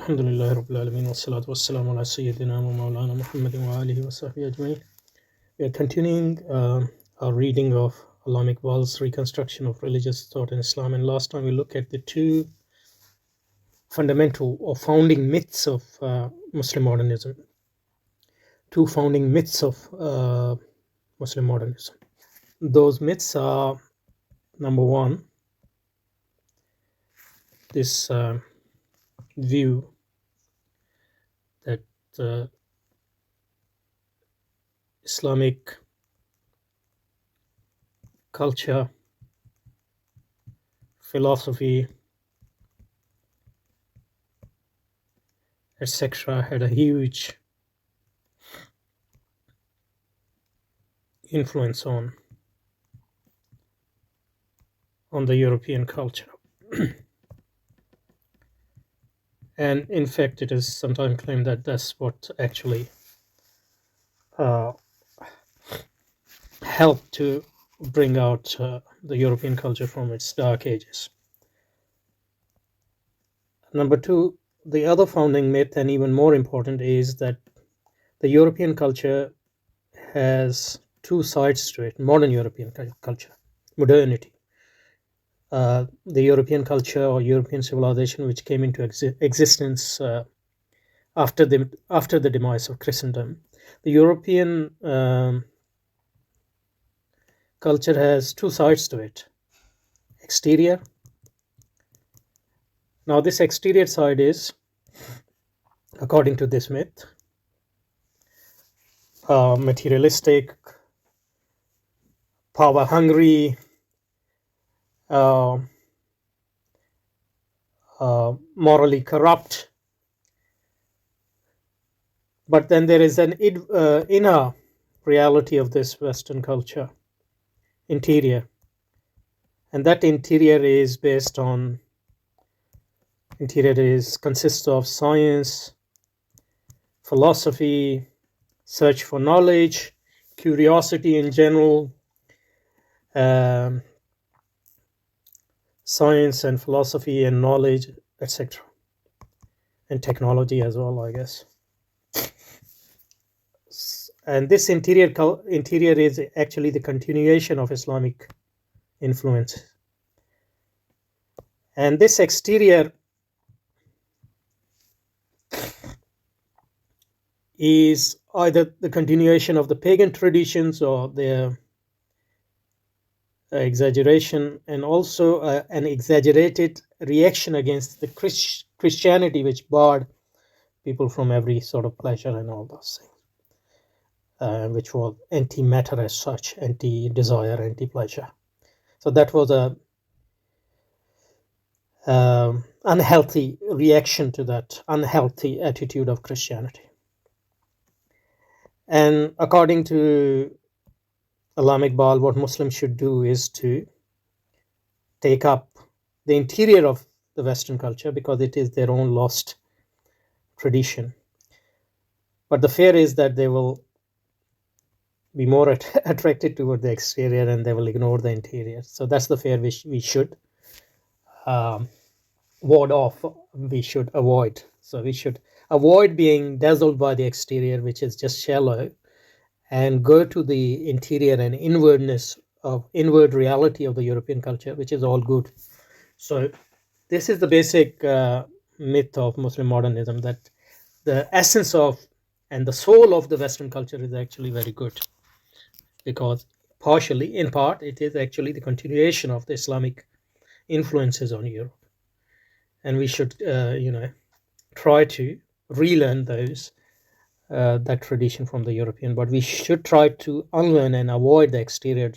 Alhamdulillah Rabbil Alameen wa salatu wa salamu ala Sayyidina wa Mawlana Muhammadin wa alihi wa sahbihi ajma'in. We are continuing our reading of Allama Iqbal's Reconstruction of Religious Thought in Islam, and last time we looked at the two fundamental or founding myths of Muslim modernism. Two founding myths of Muslim modernism. Those myths are, number one, this view that Islamic culture, philosophy, etc., had a huge influence on the European culture. And in fact, it is sometimes claimed that that's what actually helped to bring out the European culture from its dark ages. Number two, the other founding myth, and even more important, is that the European culture has two sides to it. Modern European culture, modernity. The European culture or European civilization, which came into existence after the demise of Christendom. The European culture has two sides to it. Exterior. Now, this exterior side is, according to this myth, materialistic, power-hungry, morally corrupt. But then there is an inner reality of this Western culture, interior. And that interior consists of science, philosophy, search for knowledge, curiosity in general, science and philosophy and knowledge, etc. And technology as well, I guess. And this interior is actually the continuation of Islamic influence. And this exterior is either the continuation of the pagan traditions or their exaggeration, and also an exaggerated reaction against the Christianity, which barred people from every sort of pleasure and all those things, which was anti-matter as such, anti-desire, anti-pleasure. So that was a unhealthy reaction to that unhealthy attitude of Christianity. And according to Allama Iqbal, what Muslims should do is to take up the interior of the Western culture, because it is their own lost tradition. But the fear is that they will be more attracted toward the exterior and they will ignore the interior. So that's the fear we should ward off, we should avoid. So we should avoid being dazzled by the exterior, which is just shallow, and go to the interior and inward reality of the European culture, which is all good. So this is the basic myth of Muslim modernism, that the essence of and the soul of the Western culture is actually very good, because in part, it is actually the continuation of the Islamic influences on Europe. And we should, try to relearn that tradition from the European, but we should try to unlearn and avoid the exterior.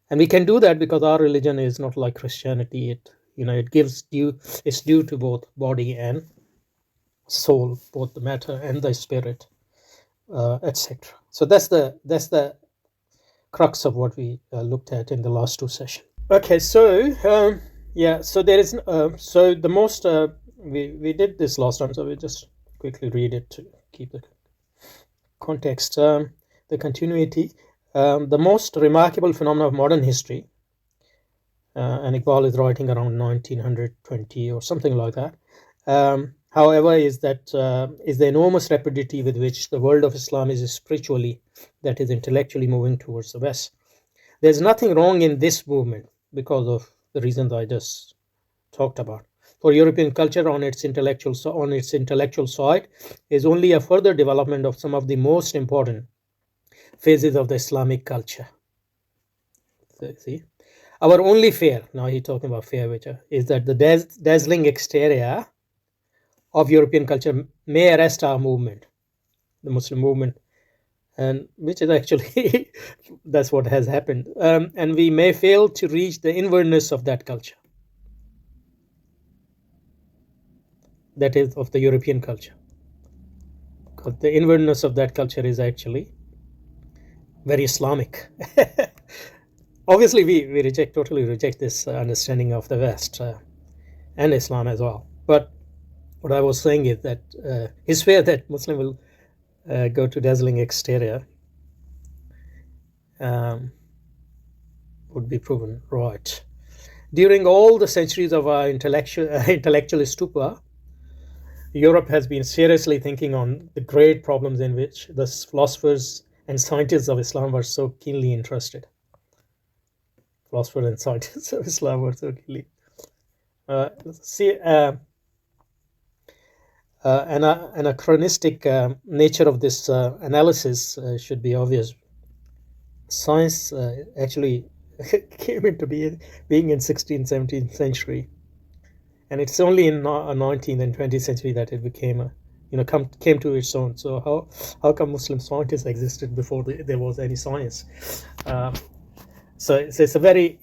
And we can do that because our religion is not like Christianity. It's due to both body and soul, both the matter and the spirit, etc. So that's the crux of what we looked at in the last two sessions. Okay, so so there is so the most we did this last time, so we just quickly read it to keep the context. The continuity, the most remarkable phenomenon of modern history, and Iqbal is writing around 1920 or something like that, however, is the enormous rapidity with which the world of Islam is spiritually, that is intellectually, moving towards the West. There's nothing wrong in this movement because of the reasons I just talked about. For European culture on its intellectual side is only a further development of some of the most important phases of the Islamic culture. So, see, our only fear, now he's talking about fear, which is that the dazzling exterior of European culture may arrest our movement, the Muslim movement, and which is actually that's what has happened, and we may fail to reach the inwardness of that culture, that is of the European culture, because the inwardness of that culture is actually very Islamic. Obviously, we totally reject this understanding of the West and Islam as well. But what I was saying is that his fear that Muslim will go to dazzling exterior um, would be proven right. During all the centuries of our intellectual stupor, Europe has been seriously thinking on the great problems in which the philosophers and scientists of Islam were so keenly interested. Philosophers and scientists of Islam were so keenly. See, an anachronistic nature of this analysis should be obvious. Science actually came into being in 16th, 17th century, and it's only in 19th and 20th century that it became came to its own. So how come Muslim scientists existed before there was any science? So it's a very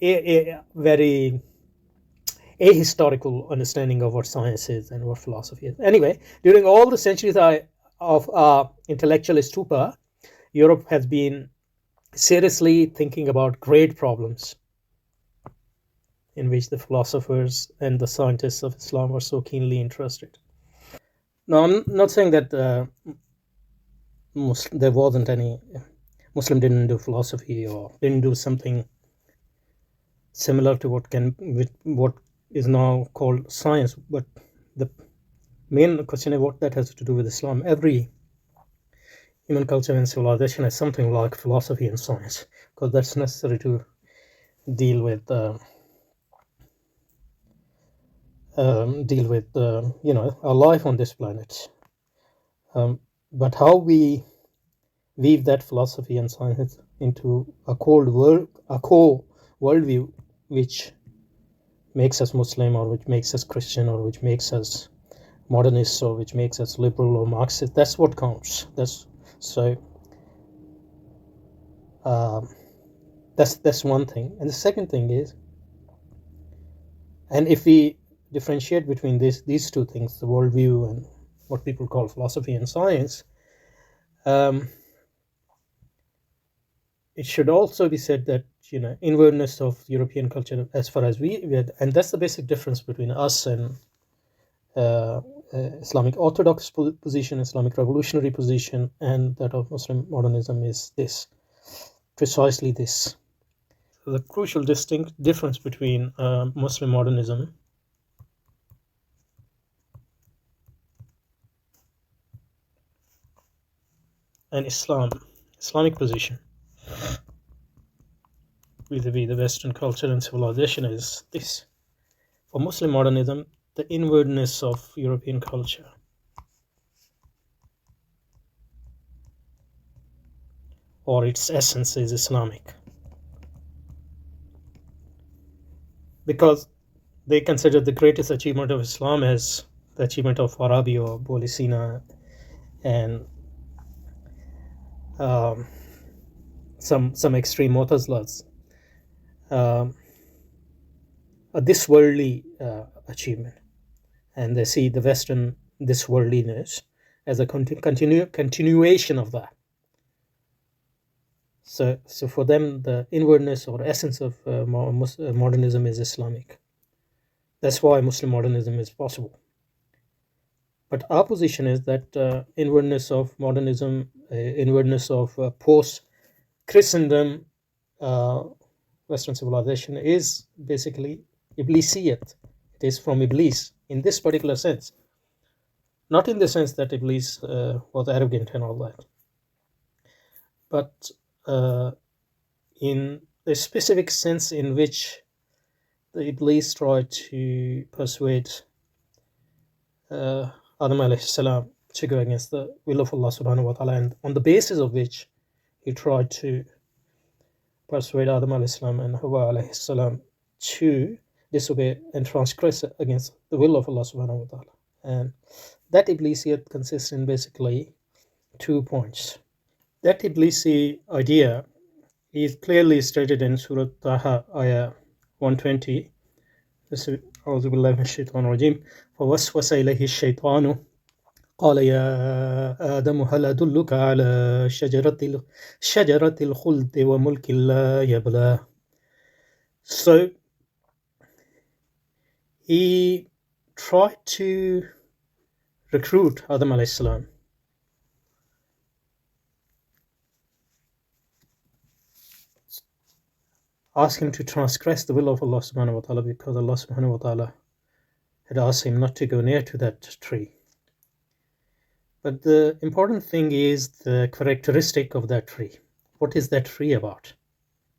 ahistorical understanding of what science is and what philosophy is. Anyway, during all the centuries of intellectual stupor, Europe has been seriously thinking about great problems in which the philosophers and the scientists of Islam were so keenly interested. Now, I'm not saying that there wasn't any Muslim didn't do philosophy or didn't do something similar to what is now called science, but the main question is what that has to do with Islam. Every human culture and civilization has something like philosophy and science, because that's necessary to deal with our life on this planet. But how we weave that philosophy and science into a core worldview, which makes us Muslim, or which makes us Christian, or which makes us modernist, or which makes us liberal or Marxist, that's what counts. That's one thing. And the second thing is, and if we differentiate between these two things, the worldview and what people call philosophy and science, it should also be said that inwardness of European culture, as far as we and that's the basic difference between us and Islamic Orthodox position, Islamic revolutionary position, and that of Muslim modernism, is precisely this. The crucial distinct difference between Muslim modernism and Islamic position vis-a-vis the Western culture and civilization is this. For Muslim modernism, the inwardness of European culture or its essence is Islamic, because they consider the greatest achievement of Islam as the achievement of Arabi or Abu Sina and some extreme Mu'tazilas, this worldly achievement, and they see the Western this worldliness as a continuation of that. So for them, the inwardness or essence of modernism is Islamic. That's why Muslim modernism is possible. But our position is that inwardness of modernism, inwardness of post-Christendom, Western civilization, is basically Iblisiyat. It is from Iblis in this particular sense. Not in the sense that Iblis was arrogant and all that, but in the specific sense in which the Iblis tried to persuade Adam alayhi salam to go against the will of Allah subhanahu wa ta'ala, and on the basis of which he tried to persuade Adam alayhi salam and Hawa alayhi salam to disobey and transgress against the will of Allah subhanahu wa ta'ala. And that Iblisiyat consists in basically 2 points. That Iblisi idea is clearly stated in Surah Taha, ayah 120. أعوذ بالله من الشيطان الرجيم فوسوس إليه الشيطان قال يا آدم هل أدلك على شجرة الخلد وملك لا يبلى. So he tried to recruit Adam alayhi salam, ask him to transgress the will of Allah subhanahu wa ta'ala, because Allah subhanahu wa ta'ala had asked him not to go near to that tree. But the important thing is the characteristic of that tree. What is that tree about?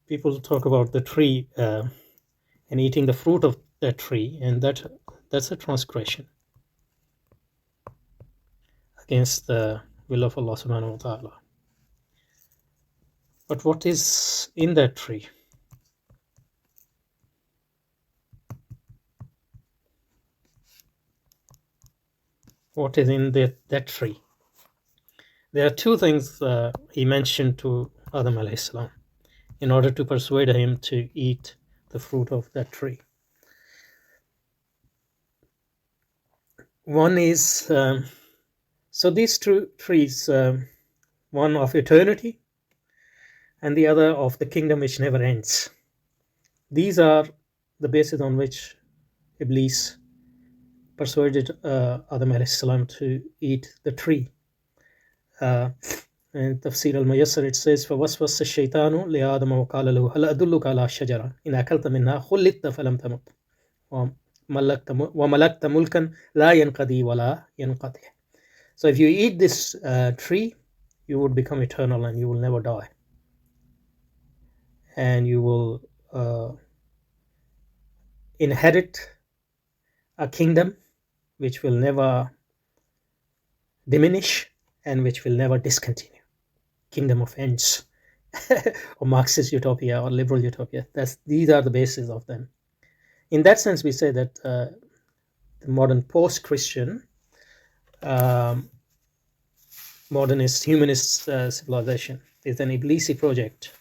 People talk about the tree and eating the fruit of that tree, and that's a transgression against the will of Allah subhanahu wa ta'ala. But what is in that tree? What is in that tree? There are 2 things he mentioned to Adam alayhi salam in order to persuade him to eat the fruit of that tree. One is, so these 2 trees, one of eternity and the other of the kingdom which never ends. These are the basis on which Iblis persuaded Adam alayhi salam to eat the tree. In Tafsir al-Muyassar it says فَوَسْوَسَ الشَّيْطَانُ لِآدَمَ وَقَالَ لَهُ هَلْ أَدُلُّكَ عَلَى الشَّجَرَةِ إِنْ أَكَلْتَ مِنْهَا خُلِّدْتَ فَلَمْ تَمُتْ وَمَلَكْتَ مُلْكًا لَا يَنْقَضِي وَلَا يَنْقَطِعُ. So if you eat this tree, you would become eternal and you will never die. And you will inherit a kingdom which will never diminish and which will never discontinue. Kingdom of ends, or Marxist utopia or liberal utopia. These are the bases of them. In that sense, we say that the modern post-Christian, modernist, humanist civilization is an Iblisi project,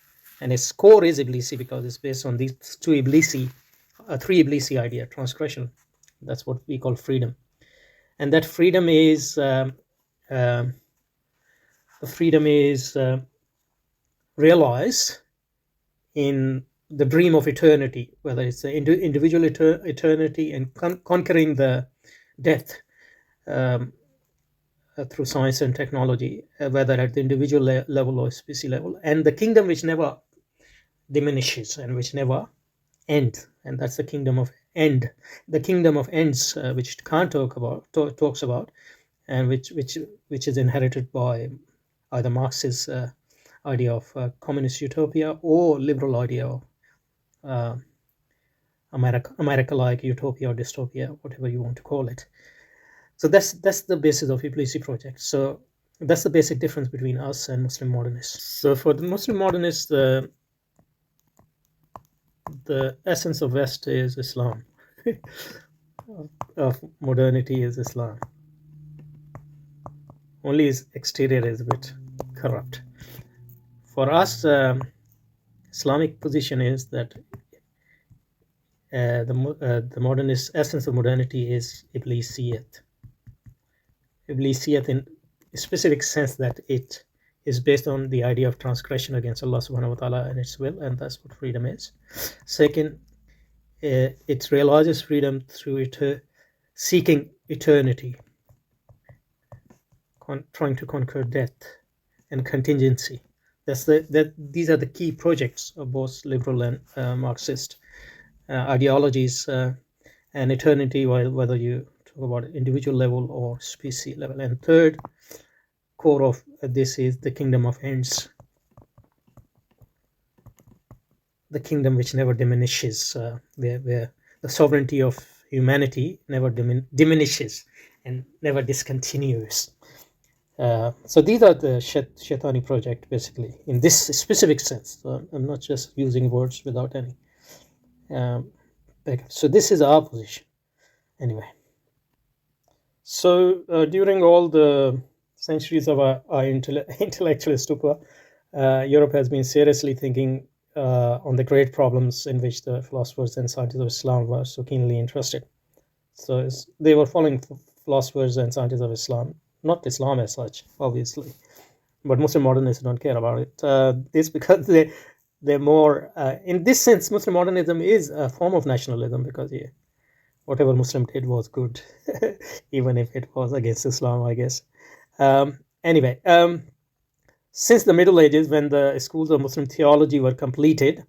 and its core is Iblisi because it's based on these 3 Iblisi idea: transgression. That's what we call freedom, and that freedom is realized in the dream of eternity, whether it's the individual eternity and conquering the death through science and technology, whether at the individual level or species level, and the kingdom which never diminishes and which never ends, and that's the kingdom of end, the kingdom of ends, which Kant talks about, and which is inherited by either Marx's idea of communist utopia or liberal idea of America-like utopia or dystopia, whatever you want to call it. So that's the basis of Iblisi project. So that's the basic difference between us and Muslim modernists. So for the Muslim modernists, the essence of West is Islam. Of modernity is Islam. Only its exterior is a bit corrupt. For us, Islamic position is that the modernist essence of modernity is Iblisiyat. Iblisiyat in a specific sense that it is based on the idea of transgression against Allah subhanahu wa ta'ala and its will, and that's what freedom is. Second, it realizes freedom through seeking eternity, trying to conquer death and contingency. These are the key projects of both liberal and Marxist ideologies, and eternity, whether you talk about individual level or species level. And third core of this is the kingdom of ends, the kingdom which never diminishes, where the sovereignty of humanity never diminishes and never discontinues. So these are the Shaitani project, basically, in this specific sense. So I'm not just using words without any backup. So this is our position, anyway. So during all the centuries of our intellectual stupor, Europe has been seriously thinking on the great problems in which the philosophers and scientists of Islam were so keenly interested. So they were following philosophers and scientists of Islam, not Islam as such, obviously, but Muslim modernists don't care about it. This because they're more, in this sense, Muslim modernism is a form of nationalism, because whatever Muslim did was good, even if it was against Islam, I guess. Anyway, since the Middle Ages, when the schools of Muslim theology were completed,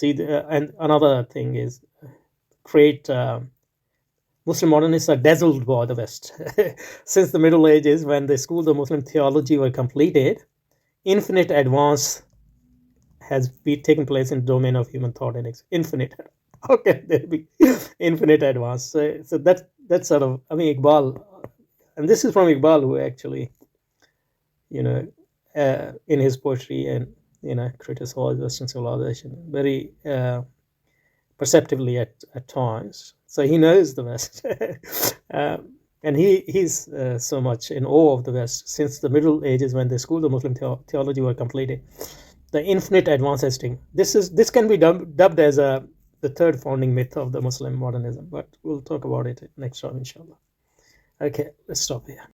and another thing is, great Muslim modernists are dazzled by the West. Since the Middle Ages, when the schools of Muslim theology were completed, infinite advance has been taken place in the domain of human thought and infinite. How can there be infinite advance? So that's sort of, I mean, Iqbal, and this is from Iqbal, who actually, in his poetry and criticized Western civilization very perceptively at times. So he knows the West, and he's so much in awe of the West since the Middle Ages, when the schools of Muslim theology were completed. The infinite advance testing. This can be dubbed as the third founding myth of the Muslim modernism, but we'll talk about it next time, inshallah. Okay, let's stop here.